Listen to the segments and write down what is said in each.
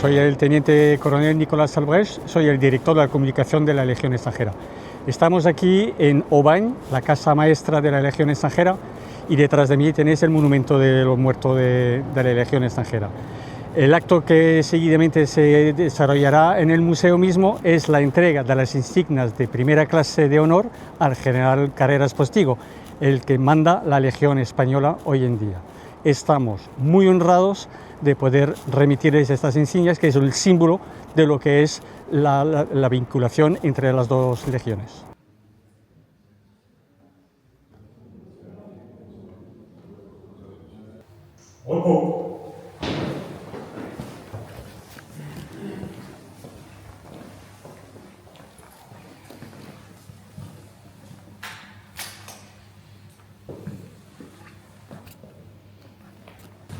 soy el teniente coronel Nicolás Albrecht, soy el director de la comunicación de la Legión Extranjera. Estamos aquí en Aubagne, la casa maestra de la Legión Extranjera, y detrás de mí tenéis el monumento de los muertos de la Legión Extranjera. El acto que seguidamente se desarrollará en el museo mismo es la entrega de las insignias de primera clase de honor al general Carreras Postigo, el que manda la Legión Española hoy en día. Estamos muy honrados de poder remitirles estas insignias, que es el símbolo de lo que es la vinculación entre las dos legiones.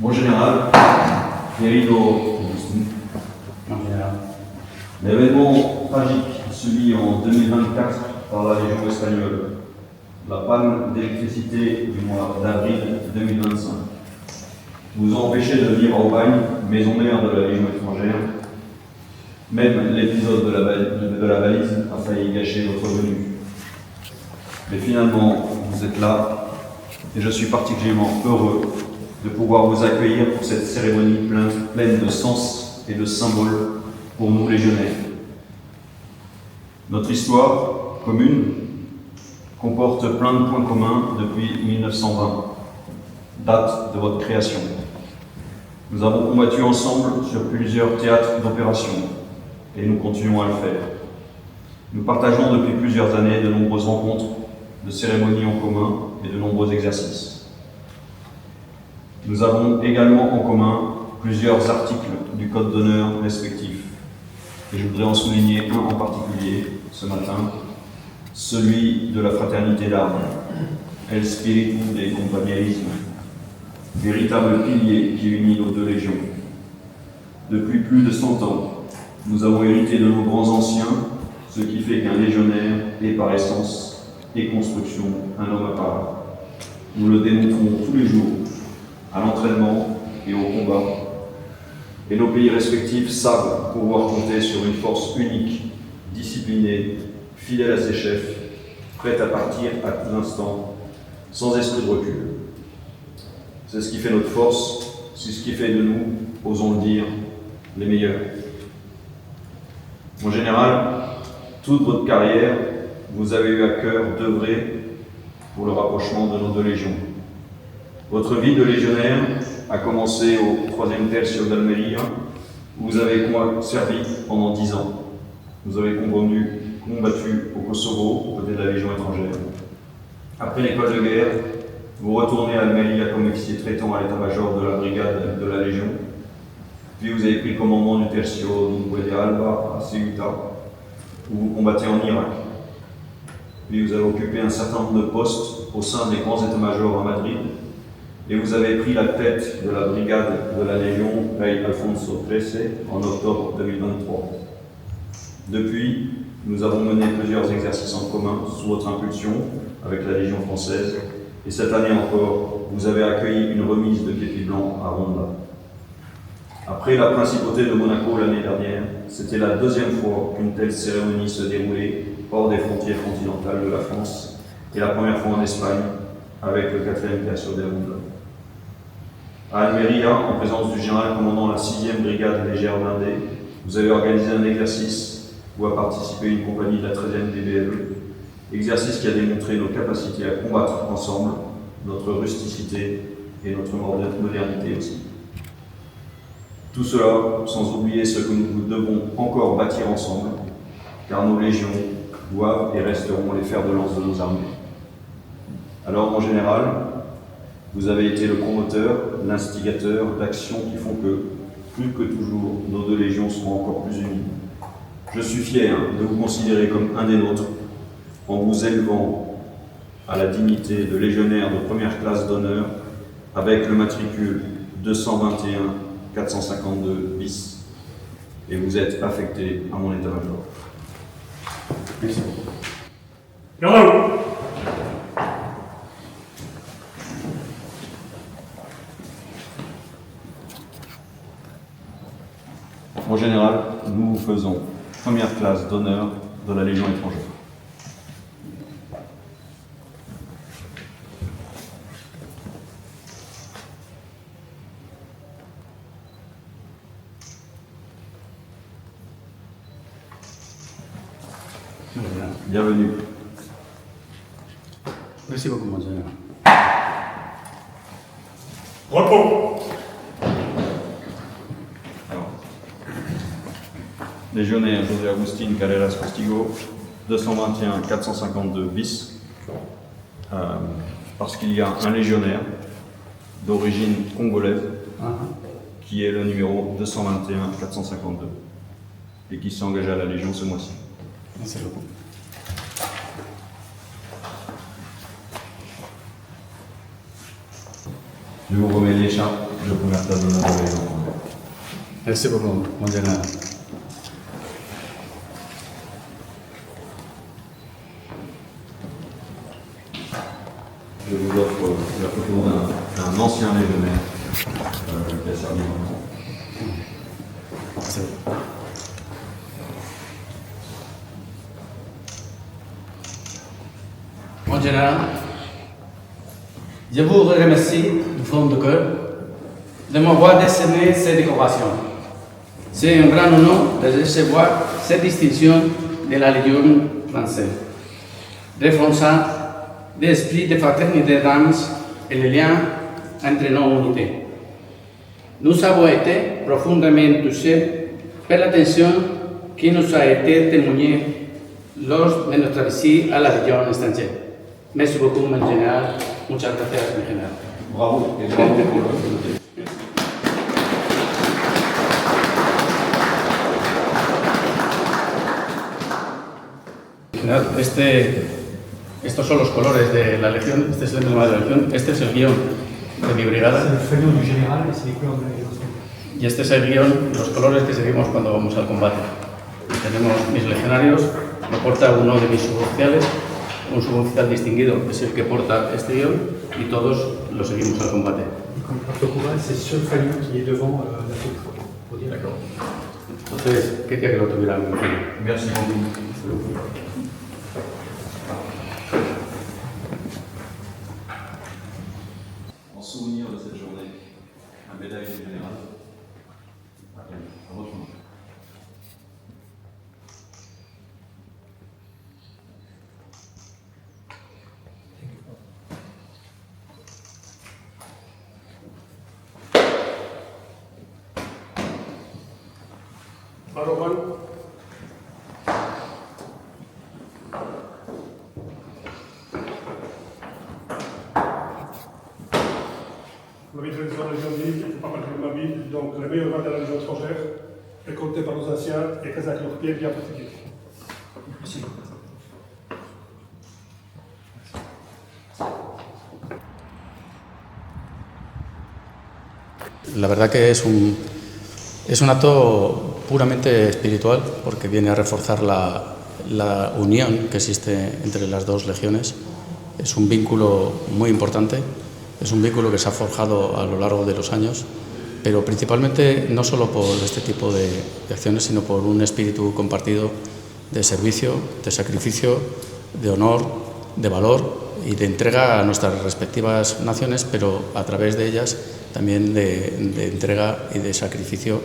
Mon général, querido Agustín, l'événement tragique subi en 2024 par la Légion espagnole, la panne d'électricité du mois d'avril 2025, vous a empêché de venir à Aubagne, maison mère de la Légion étrangère. Même l'épisode de la valise a failli gâcher votre venue. Mais finalement, vous êtes là, et je suis particulièrement heureux de pouvoir vous accueillir pour cette cérémonie pleine de sens et de symboles pour nous légionnaires. Notre histoire commune comporte plein de points communs depuis 1920, date de votre création. Nous avons combattu ensemble sur plusieurs théâtres d'opération et nous continuons à le faire. Nous partageons depuis plusieurs années de nombreuses rencontres, de cérémonies en commun et de nombreux exercices. Nous avons également en commun plusieurs articles du Code d'honneur respectif. Et je voudrais en souligner un en particulier ce matin, celui de la fraternité d'armes, El Spiritu de Compañerismo, véritable pilier qui unit nos deux légions. Depuis plus de 100 ans, nous avons hérité de nos grands anciens, ce qui fait qu'un légionnaire est par essence et construction un homme à part. Nous le démontrons tous les jours, à l'entraînement et au combat. Et nos pays respectifs savent pouvoir compter sur une force unique, disciplinée, fidèle à ses chefs, prête à partir à tout instant, sans esprit de recul. C'est ce qui fait notre force, c'est ce qui fait de nous, osons le dire, les meilleurs. Mon général, toute votre carrière, vous avez eu à cœur d'œuvrer pour le rapprochement de nos deux légions. Votre vie de légionnaire a commencé au 3e Tercio d'Almería, où vous avez servi pendant 10 ans. Vous avez combattu au Kosovo, aux côtés de la Légion étrangère. Après l'école de guerre, vous retournez à Almería comme officier traitant à l'état-major de la brigade de la Légion. Puis vous avez pris le commandement du Tercio d'Ungue de Alba à Ceuta, où vous combattez en Irak. Puis vous avez occupé un certain nombre de postes au sein des grands états-majors à Madrid, et vous avez pris la tête de la brigade de la Légion Rey Alfonso XIII en octobre 2023. Depuis, nous avons mené plusieurs exercices en commun sous votre impulsion avec la Légion française, et cette année encore, vous avez accueilli une remise de képi blanc à Ronda. Après la principauté de Monaco l'année dernière, c'était la 2e fois qu'une telle cérémonie se déroulait hors des frontières continentales de la France, et la première fois en Espagne, avec le 4e Tercio de Ronda. À Almería, en présence du général commandant la 6e brigade légère blindée, vous avez organisé un exercice où a participé une compagnie de la 13e DBLE, exercice qui a démontré nos capacités à combattre ensemble, notre rusticité et notre modernité aussi. Tout cela sans oublier ce que nous devons encore bâtir ensemble, car nos légions doivent et resteront les fers de lance de nos armées. Alors, mon général, vous avez été le promoteur, l'instigateur d'actions qui font que, plus que toujours, nos deux légions seront encore plus unies. Je suis fier de vous considérer comme un des nôtres, en vous élevant à la dignité de légionnaire de première classe d'honneur, avec le matricule 221 452 bis. Et vous êtes affecté à mon état-major. Merci beaucoup. Bravo. Mon général, nous vous faisons première classe d'honneur de la Légion étrangère. Bienvenue. Merci beaucoup, mon général. Repos. Alors, légionnaire José Agustín Carreras Postigo, 221 452 bis, parce qu'il y a un légionnaire d'origine congolaise qui est le numéro 221 452 et qui s'est engagé à la Légion ce mois-ci. Merci beaucoup. Je vous remets l'écharpe de première classe d'honneur de la Légion. Merci beaucoup, mon général. Je vous offre la photo d'un ancien légionnaire qui a servi longtemps. Merci beaucoup. Mon général, je vous remercie du fond de cœur de m'avoir décerné cette décoration. C'est un grand honneur de recevoir cette distinction de la Légion française, renforçant l'esprit de fraternité d'âmes et le lien entre nos unités. Nous avons été profondément touchés par l'attention qui nous a été témoignée lors de notre visite à la Légion étrangère. Merci beaucoup, mon général. Muchas gracias, mon général. Bravo et bravo pour le Estos son los colores de la Legión, este es el emblema de la Legión, este es el guión de mi brigada. C'est le feuillon du général et c'est les couleurs de la Légion. Y este es el guión, los colores que seguimos cuando vamos al combate. Tenemos mis legionarios, lo porta uno de mis suboficiales, un suboficial distinguido es el que porta este guión y todos lo seguimos al combate. Et comme porte courage, c'est ce feuillon qui est devant la troupe. Pour dire d'accord. Entonces, quería que lo tuvieran en fin. Merci beaucoup. En souvenir de cette journée, la médaille du général à votre main. Alors, Juan. La vie de la Légion vive, il ne faut pas parler de ma vie, donc le meilleur grade de la Légion étrangère est compté par nos anciens et très à leur pied, bien pratiqué. Merci. La verdad que es un acto puramente espiritual porque viene a reforzar la unión que existe entre las dos legiones. Es un vínculo muy importante, es un vínculo que se ha forjado a lo largo de los años, pero principalmente no solo por este tipo de acciones, sino por un espíritu compartido de servicio, de sacrificio, de honor, de valor y de entrega a nuestras respectivas naciones, pero a través de ellas también de entrega y de sacrificio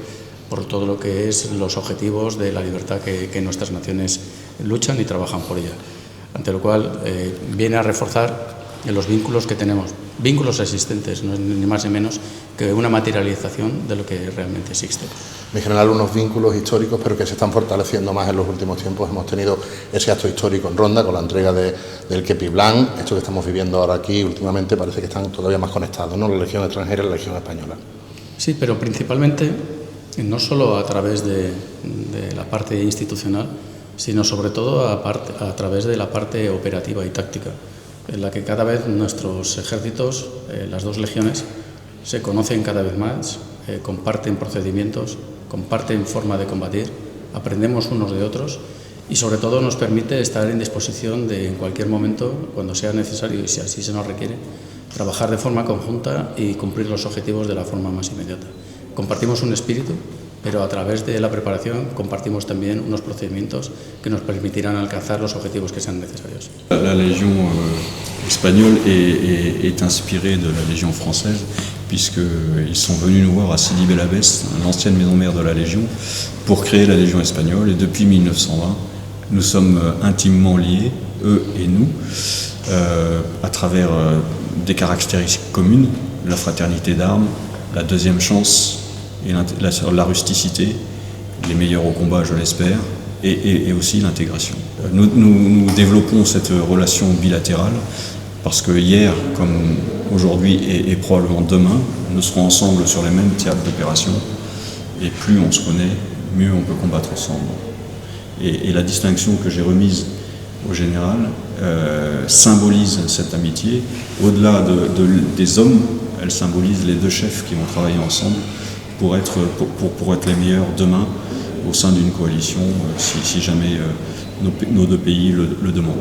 por todo lo que es los objetivos de la libertad que nuestras naciones luchan y trabajan por ella. Ante lo cual viene a reforzar los vínculos que tenemos, vínculos existentes, no es ni más ni menos que una materialización de lo que realmente existe. En general unos vínculos históricos pero que se están fortaleciendo más en los últimos tiempos. Hemos tenido ese acto histórico en Ronda con la entrega del Kepi Blanc. Esto que estamos viviendo ahora aquí últimamente parece que están todavía más conectados, ¿no? La Legión extranjera y la Legión española. Sí, pero principalmente no solo a través de la parte institucional, sino sobre todo a través de la parte operativa y táctica, en la que cada vez nuestros ejércitos, las dos legiones, se conocen cada vez más, comparten procedimientos, comparten forma de combatir, aprendemos unos de otros y sobre todo nos permite estar en disposición de en cualquier momento, cuando sea necesario y si así se nos requiere, trabajar de forma conjunta y cumplir los objetivos de la forma más inmediata. Compartimos un espíritu pero a través de la preparación compartimos también unos procedimientos que nos permitirán alcanzar los objetivos que sean necesarios. La Légion espagnole est inspirée de la Légion française, puisqu'ils sont venus nous voir à Sidi Bel Abbès, l'ancienne maison mère de la Légion, pour créer la Légion espagnole. Et depuis 1920, nous sommes intimement liés, eux et nous, à travers des caractéristiques communes, la fraternité d'armes, la deuxième chance et la rusticité, les meilleurs au combat, je l'espère, et aussi l'intégration. Nous développons cette relation bilatérale parce que hier, comme aujourd'hui et probablement demain, nous serons ensemble sur les mêmes théâtres d'opération, et plus on se connaît, mieux on peut combattre ensemble. Et la distinction que j'ai remise au général symbolise cette amitié. Au-delà des hommes, elle symbolise les deux chefs qui vont travailler ensemble pour être les meilleurs demain au sein d'une coalition, si jamais nos deux pays le demandent.